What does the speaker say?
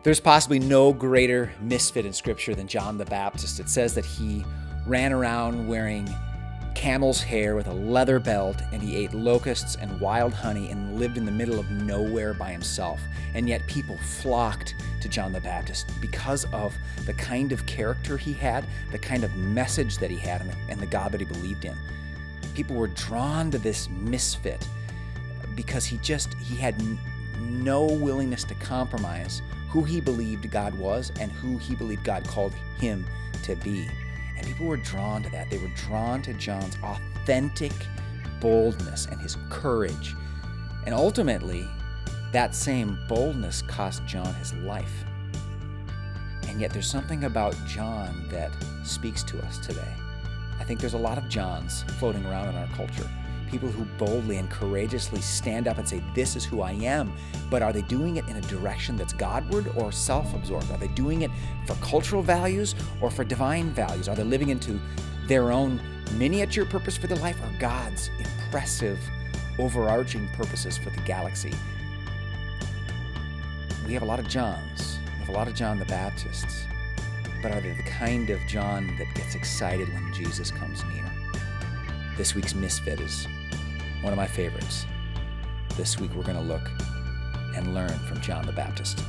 There's possibly no greater misfit in Scripture than John the Baptist. It says that he ran around wearing camel's hair with a leather belt, and he ate locusts and wild honey and lived in the middle of nowhere by himself. And yet people flocked to John the Baptist because of the kind of character he had, the kind of message that he had, and the God that he believed in. People were drawn to this misfit because he had no willingness to compromise who he believed God was and who he believed God called him to be. And people were drawn to that. They were drawn to John's authentic boldness and his courage. And ultimately, that same boldness cost John his life. And yet there's something about John that speaks to us today. I think there's a lot of Johns floating around in our culture. People who boldly and courageously stand up and say, this is who I am. But are they doing it in a direction that's Godward or self-absorbed? Are they doing it for cultural values or for divine values? Are they living into their own miniature purpose for their life or God's impressive, overarching purposes for the galaxy? We have a lot of Johns. We have a lot of John the Baptists. But are they the kind of John that gets excited when Jesus comes near? This week's Misfit is one of my favorites. This week we're going to look and learn from John the Baptist.